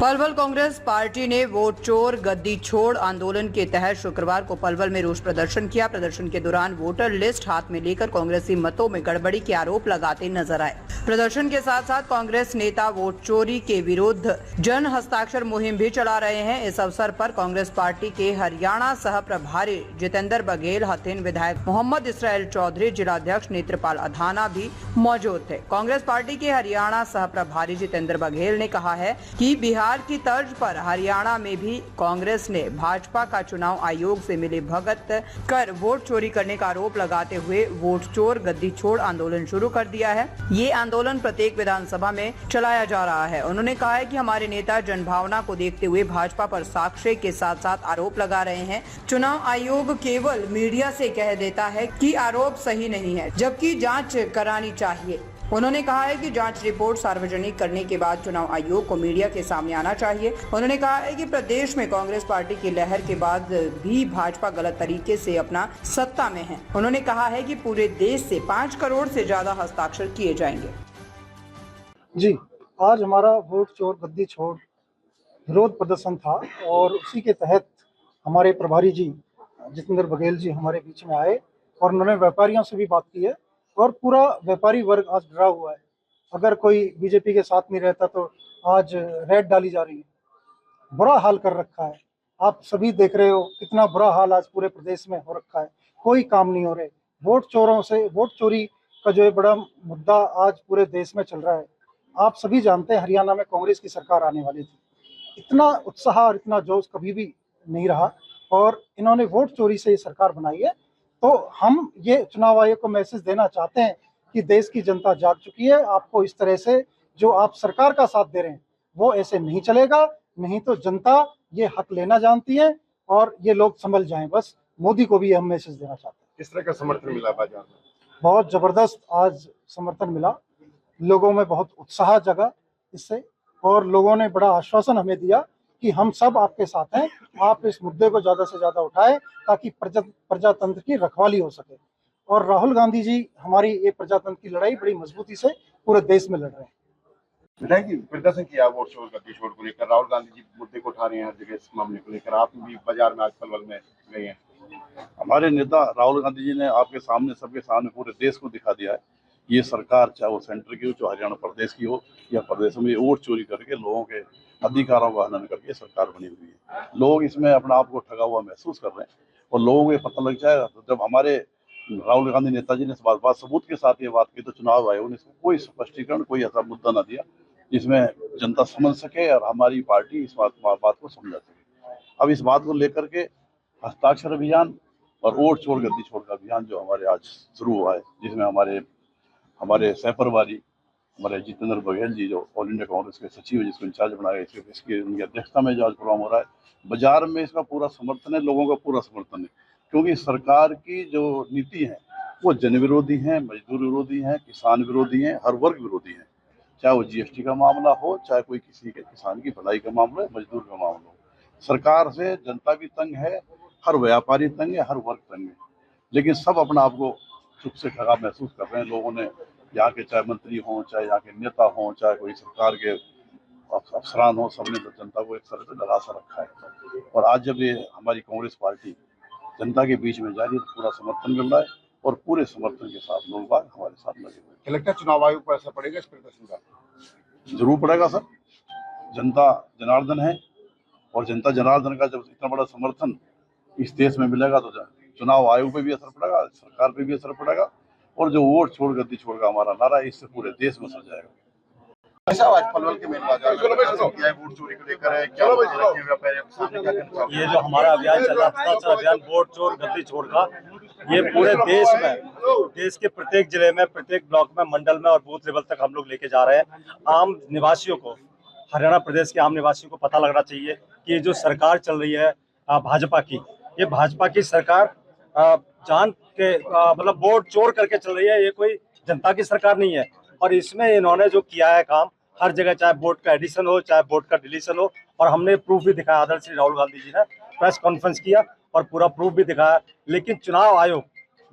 Palwal Congress party ने vote चोर गद्दी छोड़ आंदोलन के तहत शुक्रवार को पलवल में रोष प्रदर्शन किया। प्रदर्शन के दौरान वोटर लिस्ट हाथ में लेकर कांग्रेसी मतों में गड़बड़ी के आरोप लगाते नजर आए। प्रदर्शन के साथ साथ कांग्रेस नेता वोट चोरी के विरुद्ध जन हस्ताक्षर मुहिम भी चला रहे हैं। इस अवसर पर कांग्रेस पार्टी के हरियाणा सह प्रभारी जितेंद्र बघेल, हथेन विधायक मोहम्मद इसराइल चौधरी, जिलाध्यक्ष नेत्रपाल अधाना भी मौजूद थे। कांग्रेस पार्टी के हरियाणा सह प्रभारी जितेंद्र बघेल ने कहा है कि बिहार की तर्ज पर हरियाणा में भी कांग्रेस ने भाजपा का चुनाव आयोग से मिली भगत कर वोट चोरी करने का आरोप लगाते हुए वोट चोर गद्दी छोड़ आंदोलन शुरू कर दिया है। ये आंदोलन प्रत्येक विधानसभा में चलाया जा रहा है। उन्होंने कहा है कि हमारे नेता जनभावना को देखते हुए भाजपा पर साक्ष्य के साथ साथ आरोप लगा रहे हैं। चुनाव आयोग केवल मीडिया से कह देता है कि आरोप सही नहीं है, जबकि जांच करानी चाहिए। उन्होंने कहा है कि जांच रिपोर्ट सार्वजनिक करने के बाद चुनाव आयोग को मीडिया के सामने आना चाहिए। उन्होंने कहा है कि प्रदेश में कांग्रेस पार्टी की लहर के बाद भी भाजपा गलत तरीके से अपना सत्ता में है। उन्होंने कहा है कि पूरे देश से 5 करोड़ से ज्यादा हस्ताक्षर किए जाएंगे। जी, आज हमारा वोट चोर गद्दी छोड़ विरोध प्रदर्शन था और उसी के तहत हमारे प्रभारी जी जितेंद्र बघेल जी हमारे बीच में आए और उन्होंने व्यापारियों से भी बात की है और पूरा व्यापारी वर्ग आज डरा हुआ है। अगर कोई बीजेपी के साथ नहीं रहता तो आज रेड डाली जा रही है। बुरा हाल कर रखा है। आप सभी देख रहे हो कितना बुरा हाल आज पूरे प्रदेश में हो रखा है। कोई काम नहीं हो रहे। वोट चोरों से वोट चोरी का जो है बड़ा मुद्दा आज पूरे देश में चल रहा है। आप सभी जानते हैं हरियाणा में कांग्रेस की सरकार आने वाली थी। इतना उत्साह और इतना जोश कभी भी नहीं रहा और इन्होंने वोट चोरी से ये सरकार बनाई है। तो हम ये चुनाव आयोग को मैसेज देना चाहते हैं कि देश की जनता जाग चुकी है। आपको इस तरह से जो आप सरकार का साथ दे रहे हैं वो ऐसे नहीं चलेगा, नहीं तो जनता ये हक लेना जानती है और ये लोग संभल जाएं। बस मोदी को भी हम मैसेज देना चाहते हैं। किस तरह का समर्थन मिला बाजार में? बहुत जबरदस्त आज समर्थन मिला। लोगों में बहुत उत्साह जगा इससे और लोगों ने बड़ा आश्वासन हमें दिया कि हम सब आपके साथ हैं। आप इस मुद्दे को ज्यादा से ज्यादा उठाएं ताकि प्रजातंत्र की रखवाली हो सके। और राहुल गांधी जी हमारी ये प्रजातंत्र की लड़ाई बड़ी मजबूती से पूरे देश में लड़ रहे हैं। विधायक जी, प्रदर्शन किया वोट चोर गद्दी छोड़ को लेकर, राहुल गांधी जी मुद्दे को उठा रहे हैं हर जगह इस मामले को लेकर। आप भी बाजार में आज पलवल में गए हैं। हमारे नेता राहुल गांधी जी ने आपके सामने सबके सामने पूरे देश को दिखा दिया है ये सरकार, चाहे वो सेंटर की हो, चाहे हरियाणा प्रदेश की हो या प्रदेश में, वोट चोरी करके लोगों के अधिकारों का हनन करके सरकार बनी हुई है। लोग इसमें अपने आप को ठगा हुआ महसूस कर रहे हैं और लोगों को ये पता लग जाएगा। तो जब हमारे राहुल गांधी नेताजी ने इस बात सबूत के साथ ये बात की तो चुनाव आयोग ने इसको कोई स्पष्टीकरण, कोई ऐसा मुद्दा ना दिया जिसमें जनता समझ सके और हमारी पार्टी इस बात को समझा सके। अब इस बात को लेकर के हस्ताक्षर अभियान और वोट चोर गद्दी छोड़ का अभियान जो हमारे आज शुरू हुआ है, जिसमें हमारे सहप्रभारी हमारे जितेंद्र बघेल जी जो ऑल इंडिया कांग्रेस के सचिव है, जिसको इंचार्ज बनाया गया, इसकी उनकी अध्यक्षता में जो आज प्रोग्राम हो रहा है, बाजार में इसका पूरा समर्थन है, लोगों का पूरा समर्थन है। क्योंकि सरकार की जो नीति है वो जन विरोधी है, मजदूर विरोधी है, किसान विरोधी है, हर वर्ग विरोधी है। चाहे वो जीएसटी का मामला हो, चाहे कोई किसी के किसान की भलाई का मामला हो, मजदूर का मामला हो। सरकार से जनता भी तंग है, हर व्यापारी तंग है, हर वर्ग तंग है। लेकिन सब अपना आपको चुप से ठगा महसूस कर रहे हैं। लोगों ने यहाँ के चाहे मंत्री हों, चाहे यहाँ के नेता हों, चाहे कोई सरकार के अफसरान हों, सबने तो जनता को एक तरह से डरा सा रखा है। और आज जब ये हमारी कांग्रेस पार्टी जनता के बीच में जा रही है तो पूरा समर्थन मिल रहा है और पूरे समर्थन के साथ लोग बाग हमारे साथ लगे हुए हैं। क्या लगता है चुनाव आयोग पर असर पड़ेगा इस प्रदर्शन का? जरूर पड़ेगा सर। जनता जनार्दन है और जनता जनार्दन का जब इतना बड़ा समर्थन इस देश में मिलेगा तो चुनाव आयोग पे भी असर पड़ेगा, सरकार पे भी असर पड़ेगा और जो वोट छोड़ गद्दी छोड़ का हमारा नारा है इससे पूरे देश में असर जाएगा। ऐसा आज पलवल के मेन बाजार में वोट चोरी को लेकर है, क्या ये जो हमारा अभियान चल रहा है, अभियान वोट चोर गद्दी छोड़ का, ये पूरे देश में, देश के प्रत्येक जिले में, प्रत्येक ब्लॉक में, मंडल में और बूथ लेवल तक हम लोग लेके जा रहे हैं। आम निवासियों को, हरियाणा प्रदेश के आम निवासियों को पता लगना चाहिए कि ये जो सरकार चल रही है भाजपा की, ये भाजपा की सरकार जान के मतलब वोट चोर करके चल रही है। ये कोई जनता की सरकार नहीं है। और इसमें इन्होंने जो किया है काम, हर जगह चाहे वोट का एडिशन हो, चाहे वोट का डिलीशन हो, और हमने प्रूफ भी दिखाया। आदरणीय श्री राहुल गांधी जी ने प्रेस कॉन्फ्रेंस किया और पूरा प्रूफ भी दिखाया। लेकिन चुनाव आयोग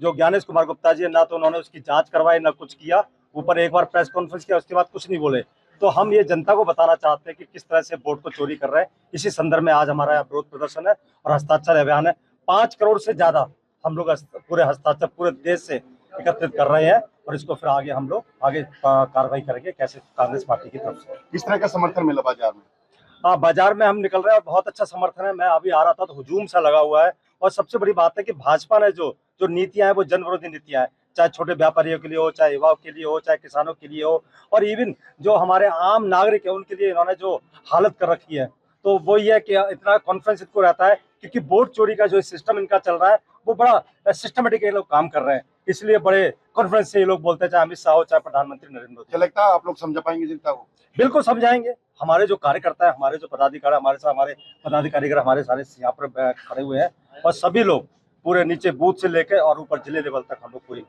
जो ज्ञानेश कुमार गुप्ता जी है, ना तो उन्होंने उसकी जांच करवाई, ना कुछ किया। ऊपर एक बार प्रेस कॉन्फ्रेंस किया, उसके बाद कुछ नहीं बोले। तो हम ये जनता को बताना चाहते हैं कि किस तरह से वोट को चोरी कर रहे हैं। इसी संदर्भ में आज हमारा विरोध प्रदर्शन है और हस्ताक्षर अभियान है। 5 करोड़ से ज्यादा हम लोग पूरे हस्ताक्षर पूरे देश से एकत्रित कर रहे हैं और इसको फिर आगे हम लोग कार्रवाई करेंगे कैसे कांग्रेस पार्टी की तरफ से। किस तरह का समर्थन मिला बाजार में? हाँ, बाजार में हम निकल रहे हैं और बहुत अच्छा समर्थन है। मैं अभी आ रहा था तो हुजूम सा लगा हुआ है। और सबसे बड़ी बात है कि भाजपा ने जो नीतियां हैं वो जन विरोधी नीतियां हैं, चाहे छोटे व्यापारियों के लिए हो, चाहे युवाओं के लिए हो, चाहे किसानों के लिए हो, और इवन जो हमारे आम नागरिक है उनके लिए इन्होंने जो हालत कर रखी है। तो वो ये है कि इतना कॉन्फिडेंस इनको रहता है क्योंकि वोट चोरी का जो सिस्टम इनका चल रहा है वो बड़ा सिस्टमेटिक लोग काम कर रहे हैं, इसलिए बड़े कॉन्फिडेंस से ये लोग बोलते हैं, चाहे अमित शाह हो चाहे प्रधानमंत्री नरेंद्र मोदी। क्या लगता है आप लोग समझा पाएंगे जनता को? बिल्कुल समझाएंगे। हमारे जो कार्यकर्ता है, हमारे जो पदाधिकारी, हमारे पदाधिकारी हमारे सारे यहाँ पर खड़े हुए हैं और सभी लोग पूरे नीचे बूथ से लेकर और ऊपर जिले लेवल तक हम लोग पूरी